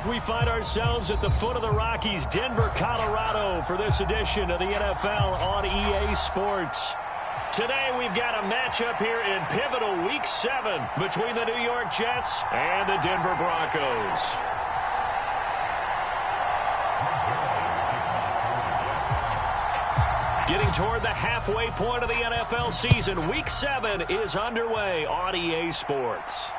We find ourselves at the foot of the Rockies, Denver, Colorado, for this edition of the NFL on EA Sports. Today we've got a matchup here in pivotal Week 7 between the New York Jets and the Denver Broncos. Getting toward the halfway point of the NFL season, Week 7 is underway on EA Sports.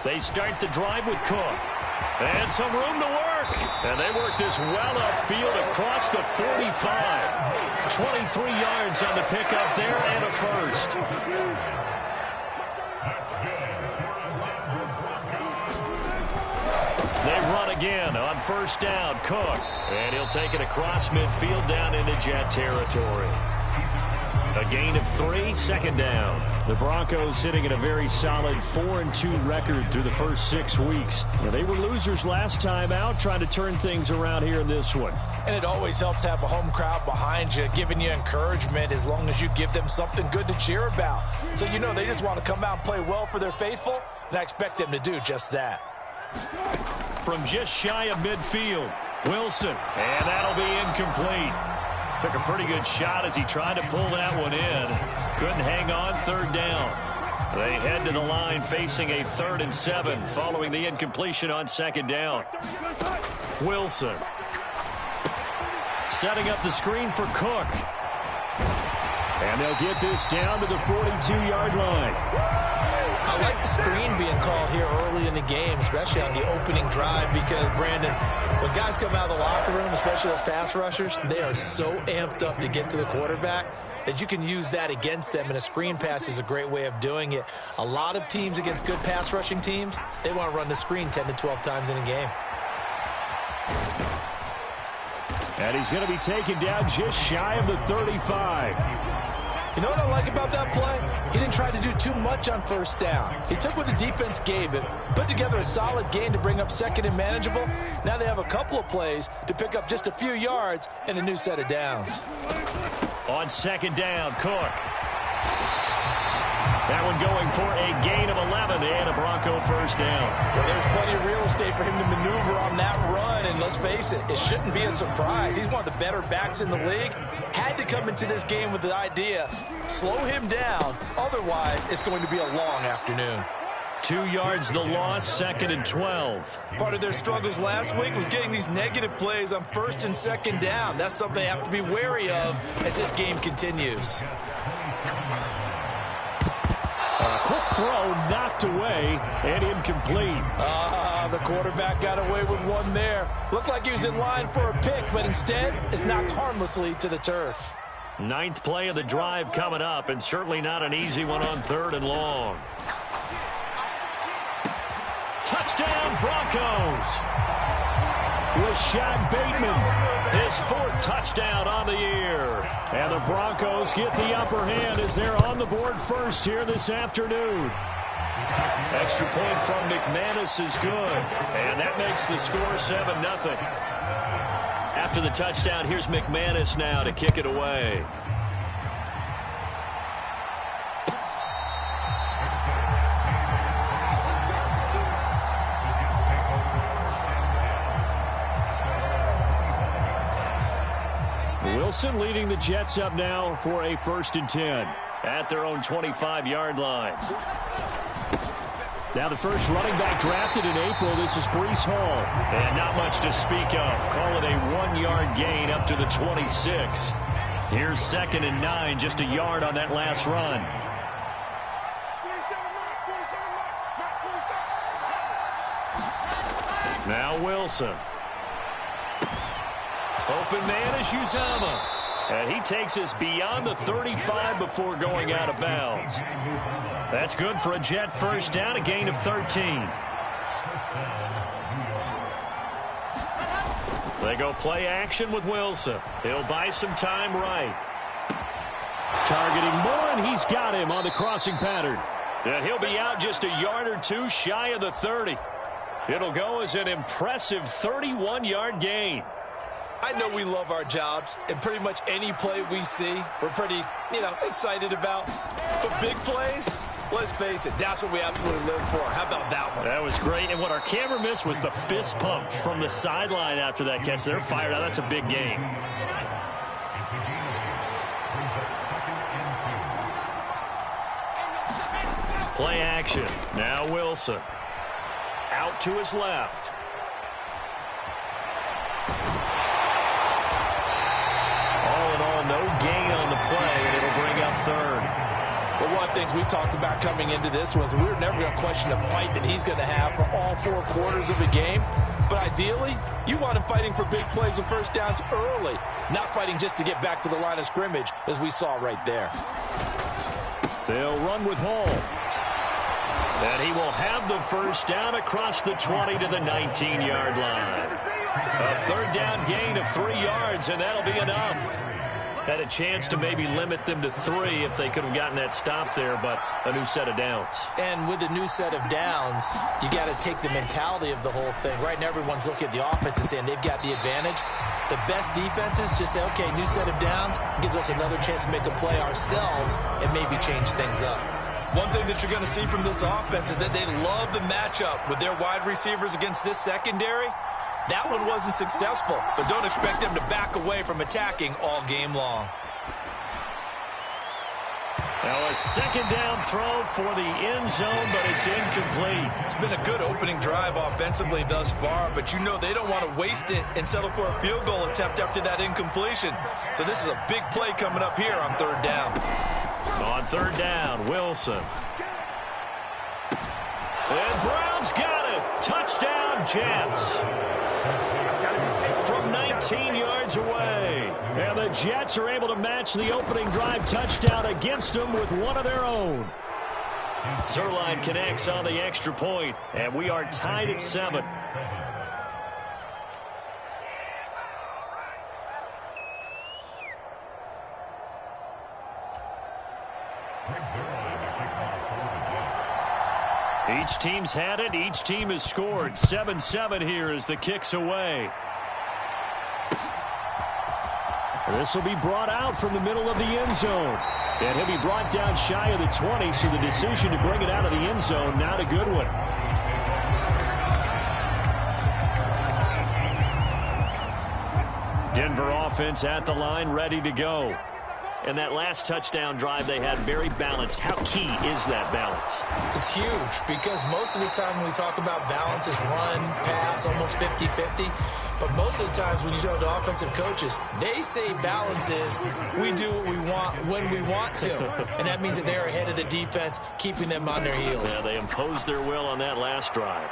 They start the drive with Cook. And some room to work. And they work this well upfield across the 45. 23 yards on the pickup there and a first. They run again on first down. Cook. And he'll take it across midfield down into Jet territory. A gain of 3, second down. The Broncos sitting at a very solid 4-2 record through the first 6 weeks. They were losers last time out, trying to turn things around here in this one. And it always helps to have a home crowd behind you, giving you encouragement as long as you give them something good to cheer about. So you know they just want to come out and play well for their faithful, and I expect them to do just that. From just shy of midfield, Wilson, and that'll be incomplete. Took a pretty good shot as he tried to pull that one in. Couldn't hang on, third down. They head to the line facing a 3rd and 7 following the incompletion on second down. Wilson. Setting up the screen for Cook. And they'll get this down to the 42-yard line. I like the screen being called here early in the game, especially on the opening drive, because, Brandon, when guys come out of the locker room, especially those pass rushers, they are so amped up to get to the quarterback that you can use that against them, and a screen pass is a great way of doing it. A lot of teams against good pass rushing teams, they want to run the screen 10 to 12 times in a game. And he's going to be taken down just shy of the 35. You know what I like about that play? He didn't try to do too much on first down. He took what the defense gave him, put together a solid gain to bring up second and manageable. Now they have a couple of plays to pick up just a few yards and a new set of downs. On second down, Cook. That one going for a gain of 11 and a Bronco first down. Well, there's plenty of real estate for him to maneuver on that run, and let's face it, it shouldn't be a surprise. He's one of the better backs in the league. Had to come into this game with the idea, slow him down, otherwise it's going to be a long afternoon. 2 yards the loss, 2nd and 12. Part of their struggles last week was getting these negative plays on first and second down. That's something they have to be wary of as this game continues. Quick throw knocked away and incomplete. The quarterback got away with one there. Looked like he was in line for a pick, but instead is knocked harmlessly to the turf. 9th play of the drive coming up, and certainly not an easy one on 3rd and long. Touchdown, Broncos! Rashad Bateman, his 4th touchdown on the year. And the Broncos get the upper hand as they're on the board first here this afternoon. Extra point from McManus is good, and that makes the score 7-0. After the touchdown, here's McManus now to kick it away. Wilson leading the Jets up now for a 1st and 10 at their own 25-yard line. Now the first running back drafted in April, this is Breece Hall. And not much to speak of. Call it a 1-yard gain up to the 26. Here's 2nd and 9, just a yard on that last run. Now Wilson. Open man is Uzomah. And he takes us beyond the 35 before going out of bounds. That's good for a Jet first down, a gain of 13. They go play action with Wilson. He'll buy some time right. Targeting more, and he's got him on the crossing pattern. And he'll be out just a yard or two shy of the 30. It'll go as an impressive 31-yard gain. I know we love our jobs, and pretty much any play we see, we're pretty, excited about. But big plays, let's face it, that's what we absolutely live for. How about that one? That was great, and what our camera missed was the fist pump from the sideline after that catch. They're fired out. That's a big gain. Play action. Now Wilson. Out to his left. All in all, no gain on the play, and it'll bring up third. Well, one of the things we talked about coming into this was we were never going to question the fight that he's going to have for all 4 quarters of the game. But ideally, you want him fighting for big plays and first downs early, not fighting just to get back to the line of scrimmage, as we saw right there. They'll run with Hall. And he will have the first down across the 20 to the 19-yard line. A third down gain of 3 yards, and that'll be enough. Had a chance to maybe limit them to 3 if they could have gotten that stop there, but a new set of downs. And with a new set of downs, you got to take the mentality of the whole thing. Right now, everyone's looking at the offense and saying they've got the advantage. The best defenses just say, okay, new set of downs, gives us another chance to make a play ourselves and maybe change things up. One thing that you're going to see from this offense is that they love the matchup with their wide receivers against this secondary. That one wasn't successful, but don't expect them to back away from attacking all game long. Now a second down throw for the end zone, but it's incomplete. It's been a good opening drive offensively thus far, but you know they don't want to waste it and settle for a field goal attempt after that incompletion. So this is a big play coming up here on third down. On third down, Wilson. And Brown's got it. Touchdown, Jets. From 19 yards away. And the Jets are able to match the opening drive touchdown against them with one of their own. Zerline connects on the extra point, and we are tied at 7. Each team's had it. Each team has scored. 7-7 here as the kick's away. This will be brought out from the middle of the end zone. And he'll be brought down shy of the 20, so the decision to bring it out of the end zone, not a good one. Denver offense at the line, ready to go. And that last touchdown drive they had very balanced. How key is that balance? It's huge because most of the time when we talk about balance is run, pass, almost 50-50. But most of the times when you talk to offensive coaches, they say balance is we do what we want when we want to. And that means that they're ahead of the defense, keeping them on their heels. Yeah, they imposed their will on that last drive.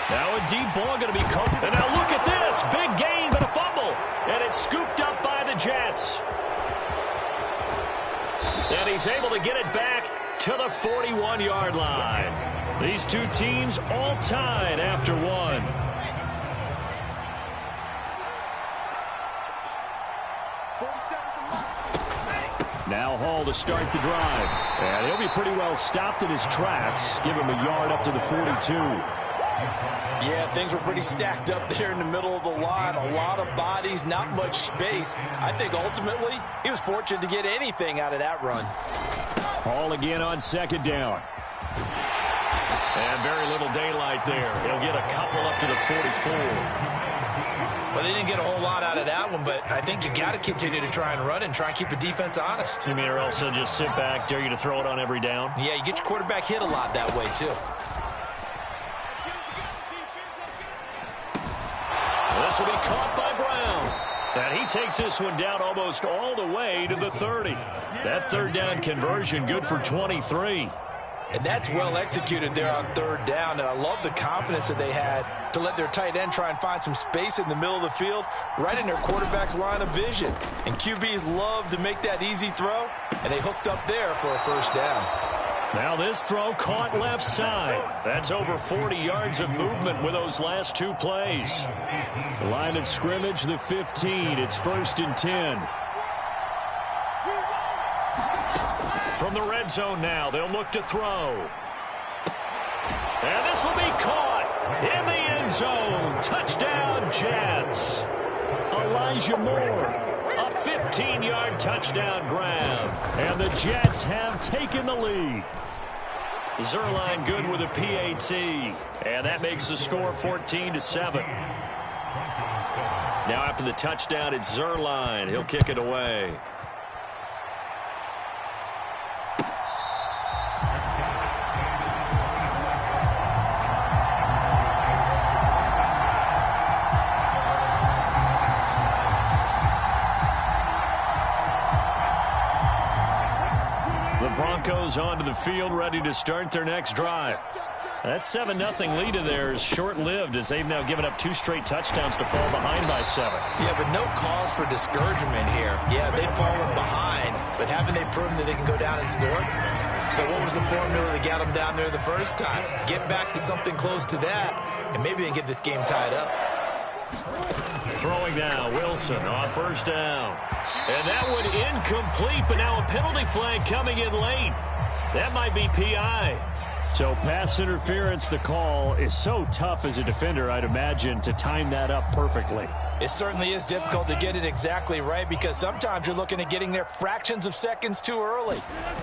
Now a deep ball going to be caught. And now look at this. Big gain, but a fumble. And it's scooped up by the Jets. And he's able to get it back to the 41-yard line. These two teams all tied after one. Now Hall to start the drive. And he'll be pretty well stopped in his tracks. Give him a yard up to the 42. Yeah, things were pretty stacked up there in the middle of the line. A lot of bodies, not much space. I think ultimately he was fortunate to get anything out of that run. Hall again on second down. And very little daylight there. He'll get a couple up to the 44. Well, they didn't get a whole lot out of that one, but I think you got to continue to try and run and try and keep the defense honest. You mean or else they'll just sit back, dare you to throw it on every down? Yeah, you get your quarterback hit a lot that way, too. This will be caught by Brown. And he takes this one down almost all the way to the 30. That third down conversion good for 23. And that's well executed there on third down. And I love the confidence that they had to let their tight end try and find some space in the middle of the field, right in their quarterback's line of vision. And QBs love to make that easy throw, and they hooked up there for a first down. Now this throw caught left side. That's over 40 yards of movement with those last two plays. Line of scrimmage, the 15. It's 1st and 10. From the red zone now, they'll look to throw. And this will be caught in the end zone. Touchdown, Jets. Elijah Moore, a 15-yard touchdown grab. And the Jets have taken the lead. Zerline good with a PAT. And that makes the score 14-7. Now after the touchdown, it's Zerline. He'll kick it away. Broncos onto the field, ready to start their next drive. That 7-0 lead of theirs short-lived as they've now given up 2 straight touchdowns to fall behind by 7. Yeah, but no cause for discouragement here. Yeah, they've fallen behind, but haven't they proven that they can go down and score? So what was the formula that got them down there the first time? Get back to something close to that, and maybe they can get this game tied up. Throwing now, Wilson on first down. And that one incomplete, but now a penalty flag coming in late. That might be PI. So pass interference, the call is so tough as a defender, I'd imagine, to time that up perfectly. It certainly is difficult to get it exactly right because sometimes you're looking at getting there fractions of seconds too early.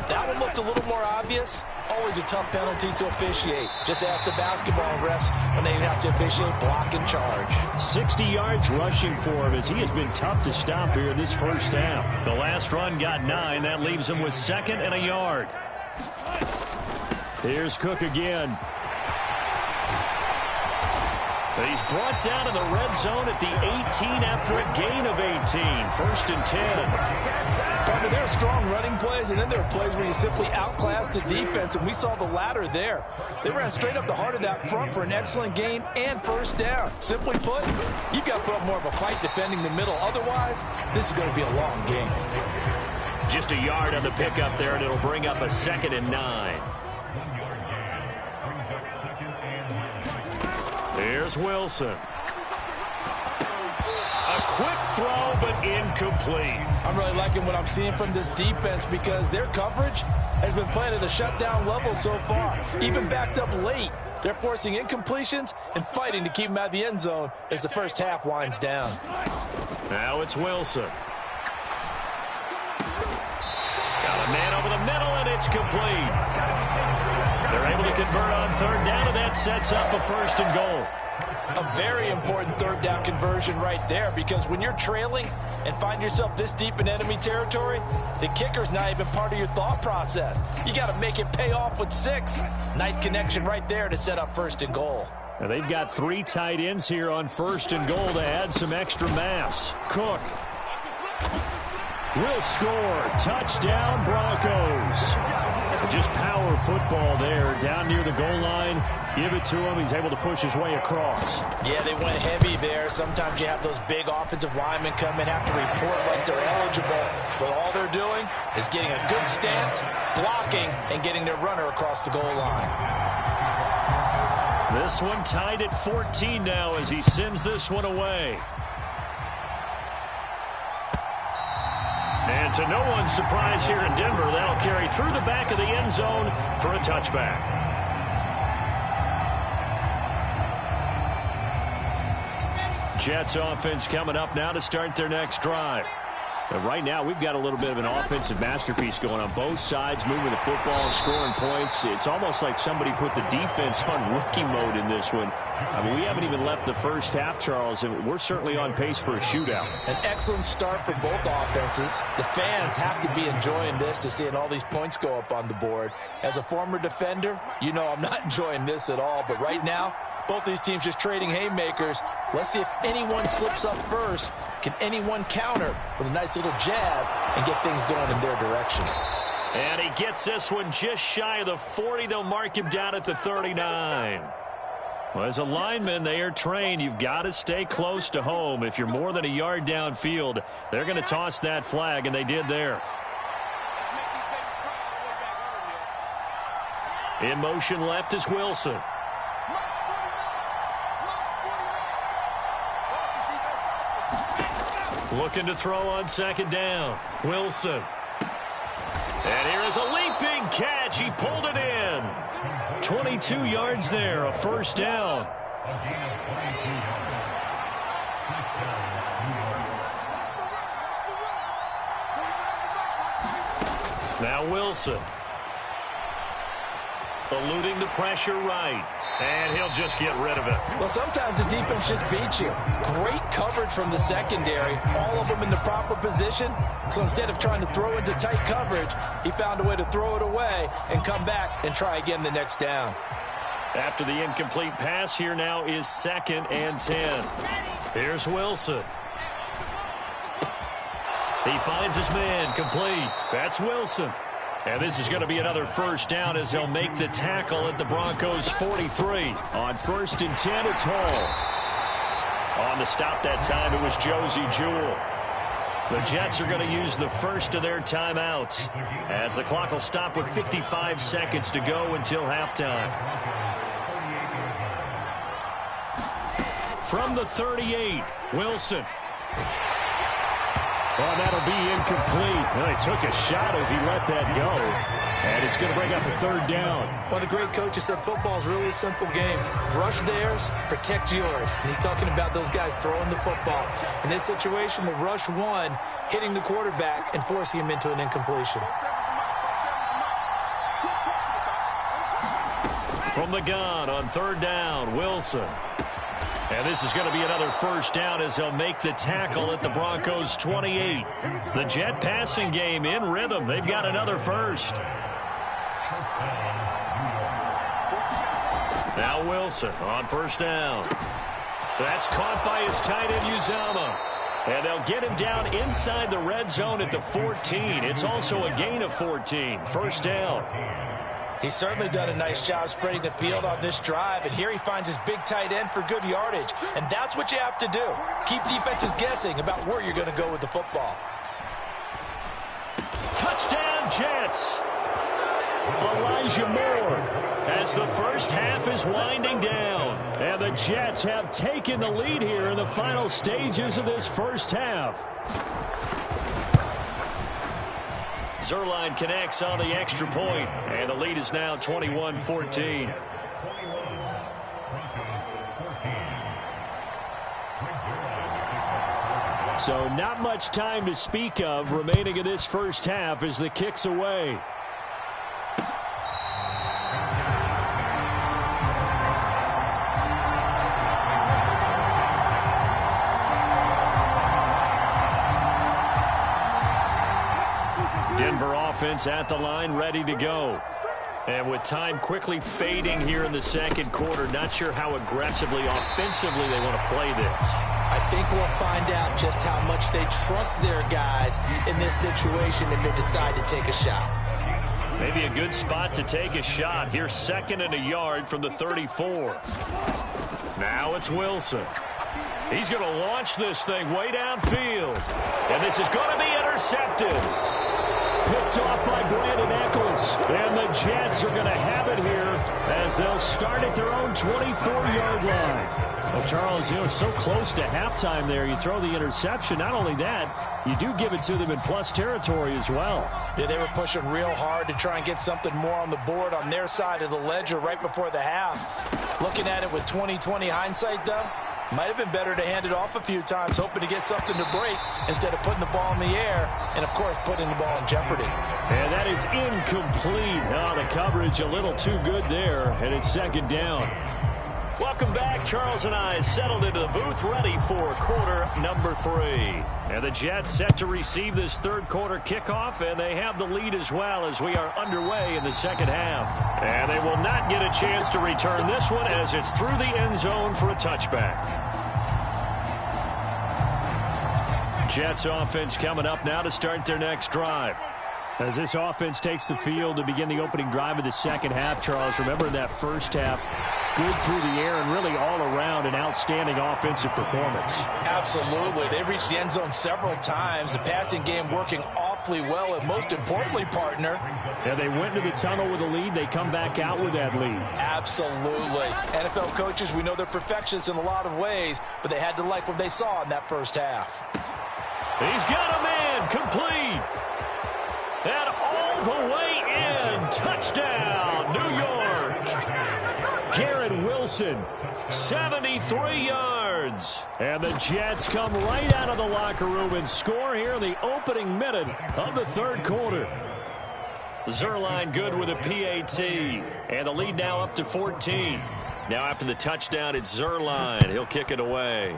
That one looked a little more obvious. Always a tough penalty to officiate. Just ask the basketball refs when they have to officiate block and charge. 60 yards rushing for him as he has been tough to stop here this first half. The last run got 9. That leaves him with 2nd and a yard. Here's Cook again. He's brought down in the red zone at the 18 after a gain of 18. 1st and 10. There are strong running plays, and then there are plays where you simply outclass the defense, and we saw the latter there. They ran straight up the heart of that front for an excellent gain and first down. Simply put, you've got to put up more of a fight defending the middle. Otherwise, this is going to be a long game. Just a yard on the pickup there, and it'll bring up a 2nd and 9. Here's Wilson. A quick throw, but incomplete. I'm really liking what I'm seeing from this defense because their coverage has been playing at a shutdown level so far. Even backed up late, they're forcing incompletions and fighting to keep them out of the end zone as the first half winds down. Now it's Wilson. Got a man over the middle, and it's complete. They're able to convert on 3rd down, and that sets up a 1st and goal. A very important 3rd down conversion right there because when you're trailing and find yourself this deep in enemy territory, the kicker's not even part of your thought process. You got to make it pay off with 6. Nice connection right there to set up 1st and goal. Now they've got 3 tight ends here on 1st and goal to add some extra mass. Cook will score. Touchdown, Broncos. Just power football there down near the goal line. Give it to him. He's able to push his way across. Yeah, they went heavy there. Sometimes you have those big offensive linemen come in, have to report like they're eligible. But all they're doing is getting a good stance, blocking, and getting their runner across the goal line. This one tied at 14 now as he sends this one away. And to no one's surprise here in Denver, that'll carry through the back of the end zone for a touchback. Jets offense coming up now to start their next drive. And right now, we've got a little bit of an offensive masterpiece going on both sides, moving the football, scoring points. It's almost like somebody put the defense on rookie mode in this one. I mean, we haven't even left the first half, Charles, and we're certainly on pace for a shootout. An excellent start for both offenses. The fans have to be enjoying this to seeing all these points go up on the board. As a former defender, you know I'm not enjoying this at all, but right now, both these teams just trading haymakers. Let's see if anyone slips up first. Can anyone counter with a nice little jab and get things going in their direction? And he gets this one just shy of the 40. They'll mark him down at the 39. Well, as a lineman, they are trained. You've got to stay close to home. If you're more than a yard downfield, they're going to toss that flag, and they did there. In motion left is Wilson. Looking to throw on 2nd down. Wilson. And here is a leaping catch. He pulled it in. 22 yards there, a first down. Now Wilson. Eluding the pressure right. And he'll just get rid of it. Well, sometimes the defense just beats you. Great coverage from the secondary. All of them in the proper position. So instead of trying to throw into tight coverage, he found a way to throw it away and come back and try again the next down. After the incomplete pass, here now is 2nd and 10. Here's Wilson. He finds his man, complete. That's Wilson. And this is going to be another first down as they'll make the tackle at the Broncos' 43. On 1st and 10, it's Hall. On the stop that time, it was Josie Jewell. The Jets are going to use the first of their timeouts as the clock will stop with 55 seconds to go until halftime. From the 38, Wilson. Well, that'll be incomplete. Well, he took a shot as he let that go. And it's going to bring up a 3rd down. Well, the great coach has said football is really a simple game. Rush theirs, protect yours. And he's talking about those guys throwing the football. In this situation, the rush one, hitting the quarterback and forcing him into an incompletion. From the gun on 3rd down, Wilson. And this is going to be another first down as they'll make the tackle at the Broncos' 28. The Jet passing game in rhythm. They've got another first. Now Wilson on 1st down. That's caught by his tight end, Uzomah. And they'll get him down inside the red zone at the 14. It's also a gain of 14. First down. He's certainly done a nice job spreading the field on this drive, and here he finds his big tight end for good yardage. And that's what you have to do. Keep defenses guessing about where you're going to go with the football. Touchdown, Jets. Elijah Moore as the first half is winding down. And the Jets have taken the lead here in the final stages of this first half. Zerline connects on the extra point, and the lead is now 21-14. So not much time to speak of remaining in this first half as the kick's away. Denver offense at the line, ready to go. And with time quickly fading here in the second quarter, not sure how aggressively, offensively they want to play this. I think we'll find out just how much they trust their guys in this situation if they decide to take a shot. Maybe a good spot to take a shot. Here's 2nd and a yard from the 34. Now it's Wilson. He's going to launch this thing way downfield. And this is going to be intercepted. Picked off by Brandon Eccles. And the Jets are going to have it here as they'll start at their own 24-yard line. Well, Charles, you know, so close to halftime there. You throw the interception. Not only that, you do give it to them in plus territory as well. Yeah, they were pushing real hard to try and get something more on the board on their side of the ledger right before the half. Looking at it with 20/20 hindsight, though, might have been better to hand it off a few times, hoping to get something to break instead of putting the ball in the air and, of course, putting the ball in jeopardy. And that is incomplete. Oh, the coverage a little too good there, and it's 2nd down. Welcome back. Charles and I settled into the booth, ready for quarter number 3. And the Jets set to receive this third quarter kickoff, and they have the lead as well as we are underway in the second half. And they will not get a chance to return this one as it's through the end zone for a touchback. Jets offense coming up now to start their next drive. As this offense takes the field to begin the opening drive of the second half, Charles, remember in that first half, good through the air and really all around an outstanding offensive performance. Absolutely. They reached the end zone several times. The passing game working awfully well, and most importantly, partner. Yeah, they went into the tunnel with a lead. They come back out with that lead. Absolutely. NFL coaches, we know they're perfectionists in a lot of ways, but they had to like what they saw in that first half. He's got a man complete. And all all the way in. Touchdown, New York. Garrett Wilson, 73 yards. And the Jets come right out of the locker room and score here in the opening minute of the third quarter. Zerline good with a PAT. And the lead now up to 14. Now after the touchdown, it's Zerline. He'll kick it away.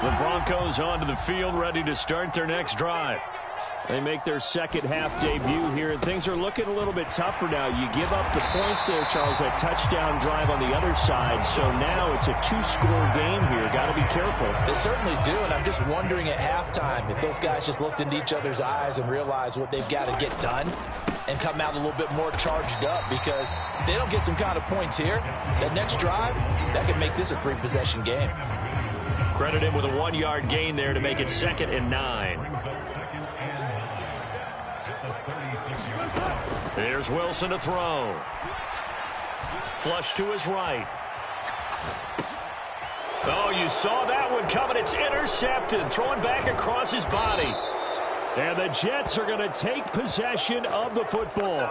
The Broncos onto the field, ready to start their next drive. They make their second half debut here, and things are looking a little bit tougher now. You give up the points there, Charles, that touchdown drive on the other side. So now it's a two-score game here. Got to be careful. They certainly do, and I'm just wondering at halftime if those guys just looked into each other's eyes and realized what they've got to get done and come out a little bit more charged up, because if they don't get some kind of points here, that next drive, that could make this a three-possession game. Credit him with a 1-yard gain there to make it 2nd and 9. Here's Wilson to throw. Flush to his right. Oh, you saw that one coming. It's intercepted. Throwing back across his body. And the Jets are going to take possession of the football.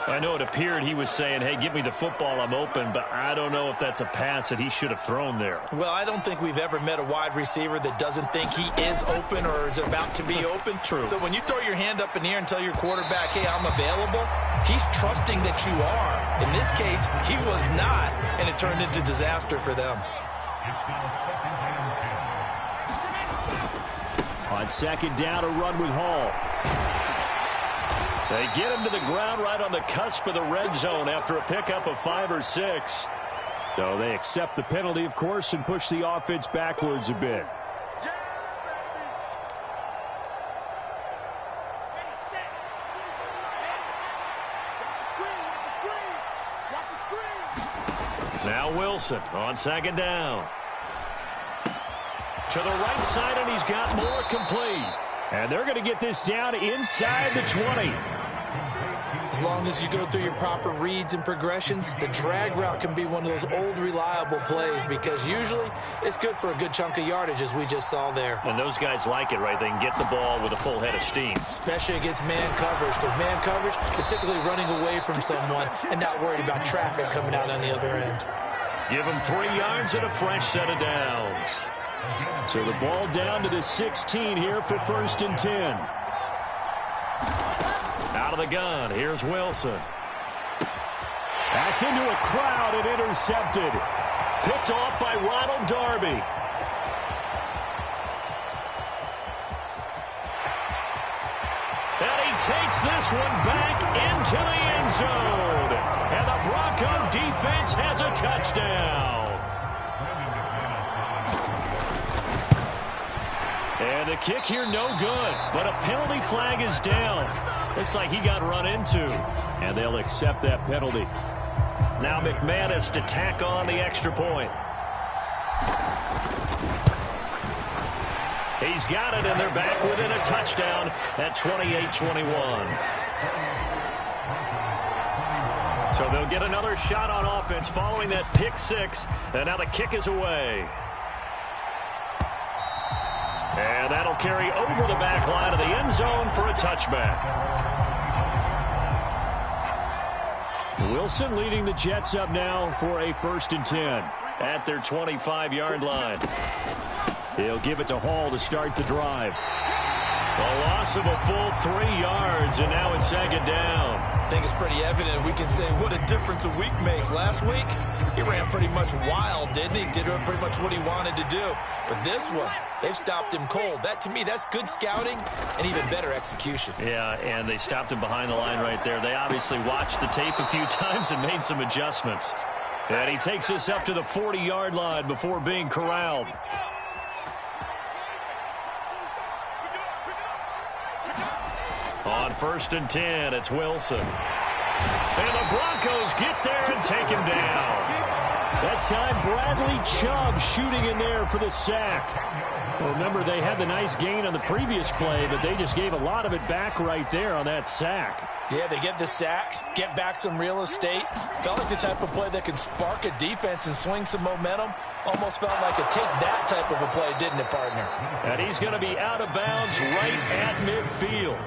I know it appeared he was saying, hey, give me the football, I'm open, but I don't know if that's a pass that he should have thrown there. Well, I don't think we've ever met a wide receiver that doesn't think he is open or is about to be open. True. So when you throw your hand up in the air and tell your quarterback, hey, I'm available, he's trusting that you are. In this case, he was not, and it turned into disaster for them. On second down, a run with Hall. They get him to the ground right on the cusp of the red zone after a pickup of 5 or 6. So they accept the penalty, of course, and push the offense backwards a bit. Now Wilson on second down. To the right side, and he's got more complete. And they're going to get this down inside the 20. As long as you go through your proper reads and progressions, the drag route can be one of those old reliable plays, because usually it's good for a good chunk of yardage, as we just saw there. And those guys like it, right? They can get the ball with a full head of steam. Especially against man coverage, because man coverage, particularly running away from someone and not worried about traffic coming out on the other end. Give them 3 yards and a fresh set of downs. So the ball down to the 16 here for 1st and 10. Out of the gun, here's Wilson. That's into a crowd and intercepted. Picked off by Ronald Darby. And he takes this one back into the end zone. And the Bronco defense has a touchdown. And the kick here no good, but a penalty flag is down. Looks like he got run into. And they'll accept that penalty. Now McManus to tack on the extra point. He's got it, and they're back within a touchdown at 28-21. So they'll get another shot on offense following that pick 6, and now the kick is away. And that'll carry over the back line of the end zone for a touchback. Wilson leading the Jets up now for a 1st and 10 at their 25-yard line. He'll give it to Hall to start the drive. A loss of a full 3 yards, and now it's 2nd down. I think it's pretty evident. We can say what a difference a week makes. Last week, he ran pretty much wild, didn't he? Did pretty much what he wanted to do. But this one, they've stopped him cold. That, to me, that's good scouting and even better execution. Yeah, and they stopped him behind the line right there. They obviously watched the tape a few times and made some adjustments. And he takes this up to the 40-yard line before being corralled. On 1st and 10, it's Wilson. And the Broncos get there and take him down. That time, Bradley Chubb shooting in there for the sack. Well, remember, they had the nice gain on the previous play, but they just gave a lot of it back right there on that sack. Yeah, they get the sack, get back some real estate. Felt like the type of play that can spark a defense and swing some momentum. Almost felt like a take-that type of a play, didn't it, partner? And he's going to be out of bounds right at midfield.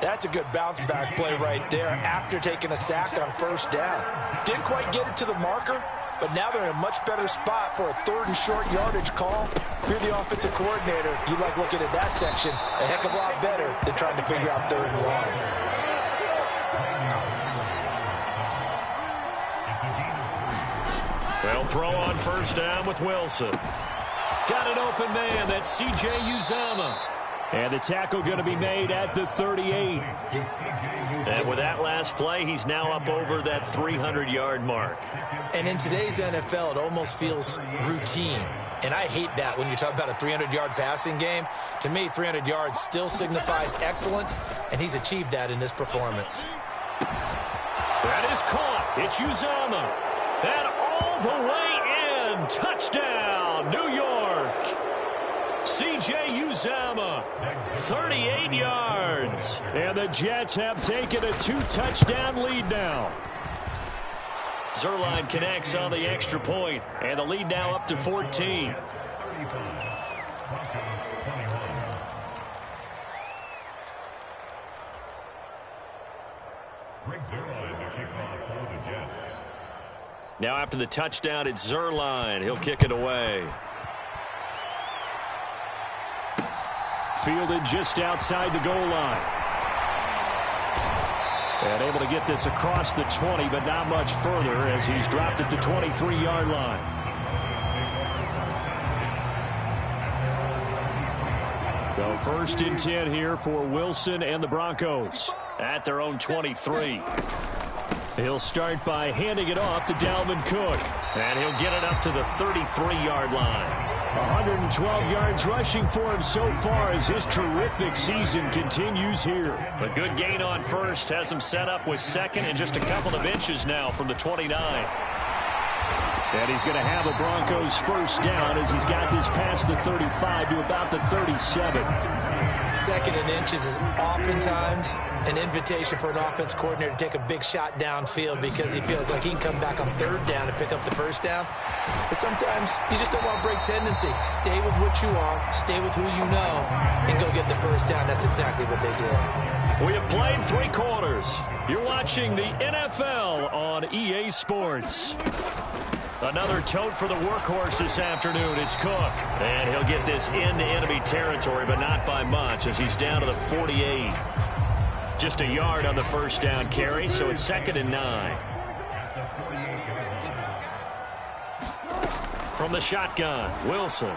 That's a good bounce-back play right there after taking a sack on first down. Didn't quite get it to the marker, but now they're in a much better spot for a 3rd and short yardage call. If you're the offensive coordinator, you like looking at that section a heck of a lot better than trying to figure out 3rd and long. They'll throw on first down with Wilson. Got an open man. That's C.J. Uzomah. And the tackle going to be made at the 38. And with that last play, he's now up over that 300-yard mark. And in today's NFL, it almost feels routine. And I hate that when you talk about a 300-yard passing game. To me, 300 yards still signifies excellence, and he's achieved that in this performance. That is caught. It's Uzomah. And all the way in. Touchdown, New York. C.J. Uzomah, 38 yards. And the Jets have taken a 2-touchdown lead now. Zuerlein connects on the extra point, and the lead now up to 14. Now after the touchdown, it's Zuerlein. He'll kick it away. Fielded just outside the goal line. And able to get this across the 20, but not much further as he's dropped it to 23-yard line. So 1st and 10 here for Wilson and the Broncos at their own 23. He'll start by handing it off to Dalvin Cook. And he'll get it up to the 33-yard line. 112 yards rushing for him so far as his terrific season continues here. A good gain on first has him set up with 2nd and just a couple of inches now from the 29. And he's going to have a Broncos first down as he's got this past the 35 to about the 37. 2nd and inches is oftentimes an invitation for an offense coordinator to take a big shot downfield because he feels like he can come back on 3rd down and pick up the first down. But sometimes you just don't want to break tendency. Stay with what you are, stay with who you know, and go get the first down. That's exactly what they did. We have played 3 quarters. You're watching the NFL on EA Sports. Another tote for the workhorse this afternoon. It's Cook. And he'll get this into enemy territory, but not by much as he's down to the 48. Just a yard on the first down carry, so it's 2nd and 9. From the shotgun, Wilson.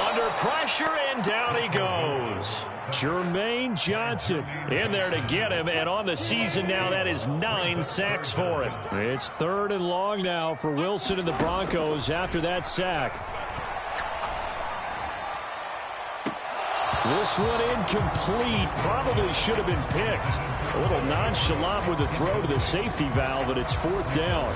Under pressure, and down he goes. Jermaine Johnson in there to get him, and on the season now, that is 9 sacks for him. It's 3rd and long now for Wilson and the Broncos after that sack. This one incomplete. Probably should have been picked. A little nonchalant with the throw to the safety valve, and it's 4th down.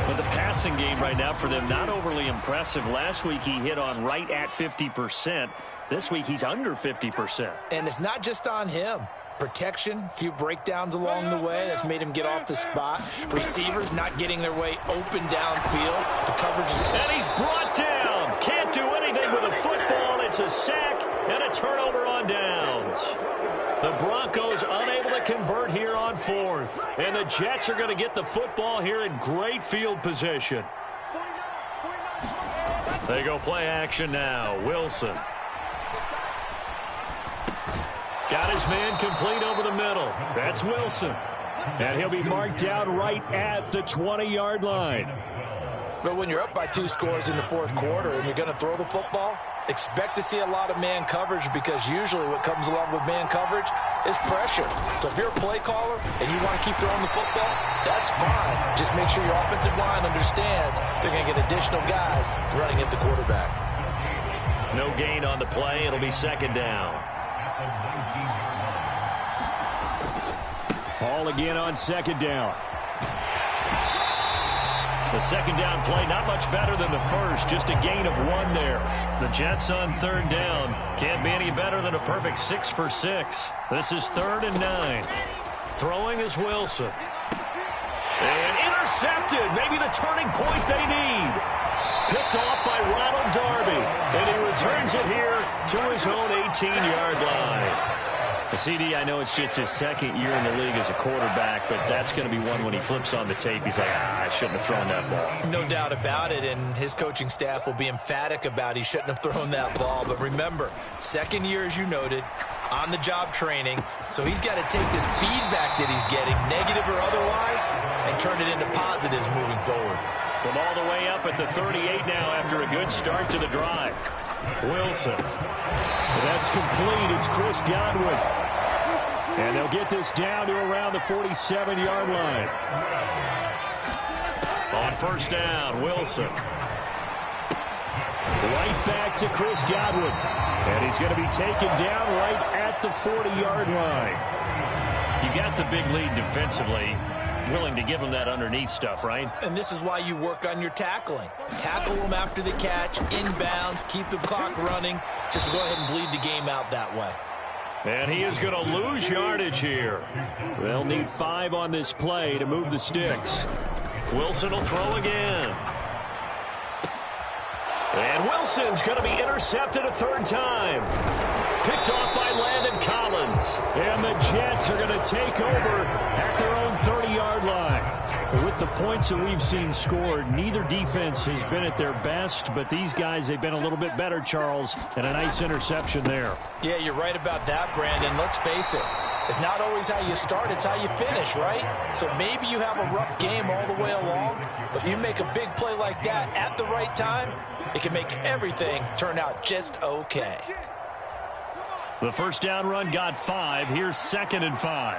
But the passing game right now for them, not overly impressive. Last week he hit on right at 50%. This week he's under 50%. And it's not just on him. Protection, a few breakdowns along the way. That's made him get off the spot. Receivers not getting their way open downfield. The coverage. And he's brought down. Can't do anything with a football. It's a sack and a turnover on downs. The Broncos unable to convert here on 4th. And the Jets are going to get the football here in great field position. They go play action now. Wilson. Got his man complete over the middle. That's Wilson. And he'll be marked down right at the 20-yard line. But when you're up by 2 scores in the 4th quarter and you're going to throw the football, expect to see a lot of man coverage because usually what comes along with man coverage is pressure. So if you're a play caller and you want to keep throwing the football, that's fine. Just make sure your offensive line understands they're going to get additional guys running at the quarterback. No gain on the play. It'll be 2nd down. Hall again on 2nd down. The 2nd down play, not much better than the first. Just a gain of 1 there. The Jets on third down. Can't be any better than a perfect 6 for 6. This is 3rd and 9. Throwing is Wilson. And intercepted. Maybe the turning point they need. Picked off by Ronald Darby. And he returns it here to his own 18-yard line. The CD, I know it's just his 2nd year in the league as a quarterback, but that's going to be one when he flips on the tape. He's like, I shouldn't have thrown that ball. No doubt about it, and his coaching staff will be emphatic about he shouldn't have thrown that ball. But remember, 2nd year, as you noted, on-the-job training, so he's got to take this feedback that he's getting, negative or otherwise, and turn it into positives moving forward. From all the way up at the 38 now after a good start to the drive. Wilson. That's complete. It's Chris Godwin. And they'll get this down to around the 47-yard line. On first down, Wilson. Right back to Chris Godwin. And he's going to be taken down right at the 40-yard line. You got the big lead defensively. Willing to give him that underneath stuff, right? And this is why you work on your tackling. Tackle them after the catch, inbounds, keep the clock running. Just go ahead and bleed the game out that way. And he is going to lose yardage here. They'll need 5 on this play to move the sticks. Wilson will throw again. And Wilson's going to be intercepted a 3rd time. Picked off by Landon Collins. And the Jets are going to take over at their own 30-yard line. With the points that we've seen scored, neither defense has been at their best, but these guys, they've been a little bit better, Charles, and a nice interception there. Yeah, you're right about that, Brandon. Let's face it. It's not always how you start, it's how you finish, right? So maybe you have a rough game all the way along, but if you make a big play like that at the right time, it can make everything turn out just okay. The first down run got 5. Here's 2nd and 5.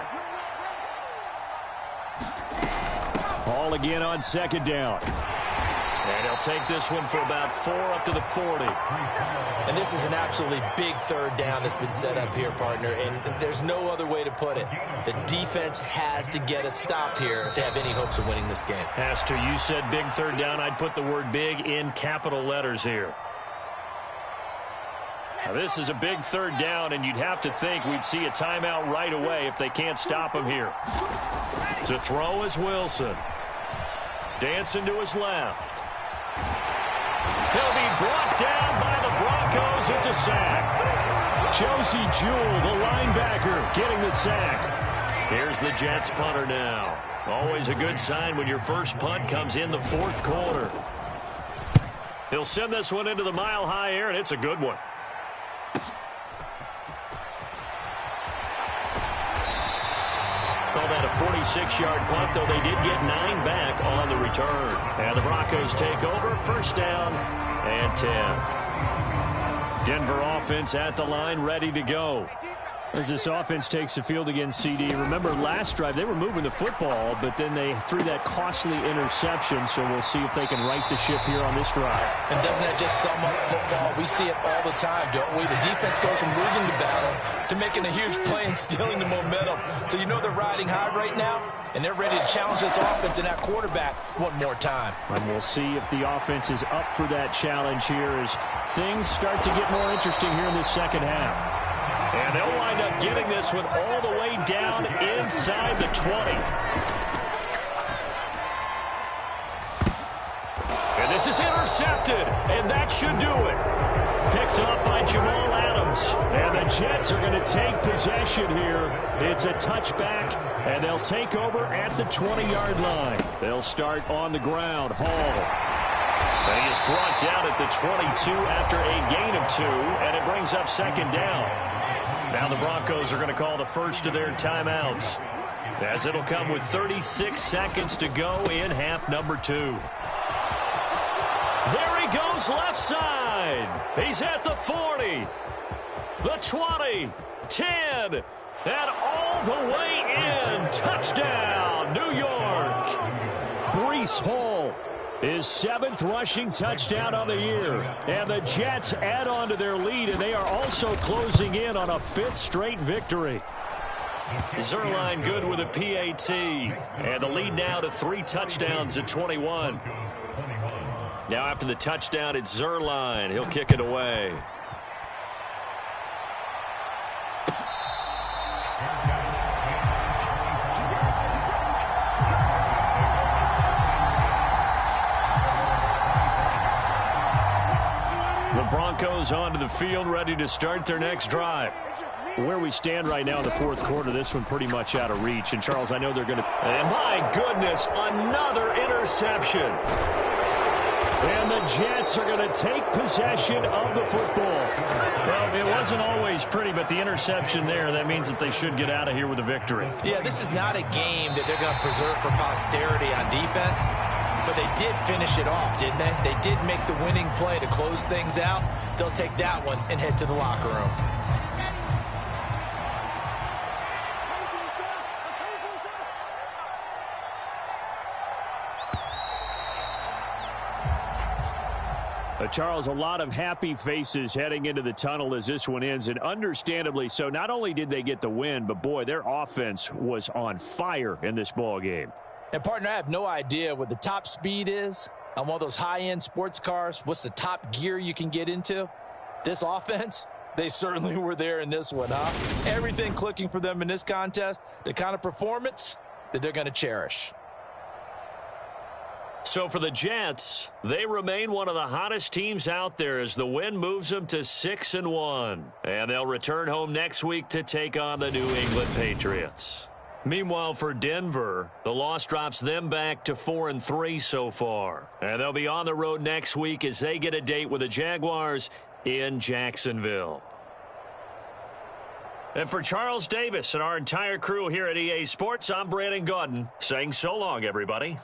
Ball again on 2nd down. And he'll take this one for about 4 up to the 40. And this is an absolutely big 3rd down that's been set up here, partner, and there's no other way to put it. The defense has to get a stop here if they have any hopes of winning this game. Has to. You said big 3rd down. I'd put the word big in capital letters here. Now, this is a big 3rd down, and you'd have to think we'd see a timeout right away if they can't stop him here. To throw is Wilson. Dancing to his left. He'll be brought down by the Broncos. It's a sack. Josie Jewell, the linebacker, getting the sack. Here's the Jets punter now. Always a good sign when your first punt comes in the 4th quarter. He'll send this one into the mile-high air, and it's a good one. Call that a 46-yard punt, though they did get 9 back on the return. And the Broncos take over, first down and 10. Denver offense at the line, ready to go. As this offense takes the field against CD, remember last drive they were moving the football, but then they threw that costly interception, so we'll see if they can right the ship here on this drive. And doesn't that just sum up football? We see it all the time, don't we? The defense goes from losing the battle to making a huge play and stealing the momentum. So you know they're riding high right now, and they're ready to challenge this offense and that quarterback one more time. And we'll see if the offense is up for that challenge here as things start to get more interesting here in the second half. And they'll wind up getting this one all the way down inside the 20. And this is intercepted, and that should do it. Picked up by Jamal Adams. And the Jets are going to take possession here. It's a touchback, and they'll take over at the 20-yard line. They'll start on the ground. Hall. And he is brought down at the 22 after a gain of 2, and it brings up second down. Now the Broncos are going to call the first of their timeouts, as it'll come with 36 seconds to go in half number 2. There he goes left side. He's at the 40, the 20, 10, and all the way in. Touchdown, New York. Breece Hall. His 7th rushing touchdown on the year. And the Jets add on to their lead, and they are also closing in on a 5th straight victory. Zerline good with a PAT. And the lead now to 3 touchdowns at 21. Now after the touchdown, it's Zerline. He'll kick it away. The Broncos onto the field, ready to start their next drive. Where we stand right now in the fourth quarter, this one pretty much out of reach. And, Charles, I know they're going to... And, my goodness, another interception. And the Jets are going to take possession of the football. Well, it wasn't always pretty, but the interception there, that means that they should get out of here with a victory. Yeah, this is not a game that they're going to preserve for posterity on defense. But they did finish it off, didn't they? They did make the winning play to close things out. They'll take that one and head to the locker room. Charles, a lot of happy faces heading into the tunnel as this one ends, and understandably so. Not only did they get the win, but, boy, their offense was on fire in this ball game. And, partner, I have no idea what the top speed is on one of those high-end sports cars. What's the top gear you can get into? This offense, they certainly were there in this one, huh? Everything clicking for them in this contest, the kind of performance that they're going to cherish. So for the Jets, they remain one of the hottest teams out there as the win moves them to 6-1. And they'll return home next week to take on the New England Patriots. Meanwhile, for Denver, the loss drops them back to 4-3 so far. And they'll be on the road next week as they get a date with the Jaguars in Jacksonville. And for Charles Davis and our entire crew here at EA Sports, I'm Brandon Gaudin saying so long, everybody.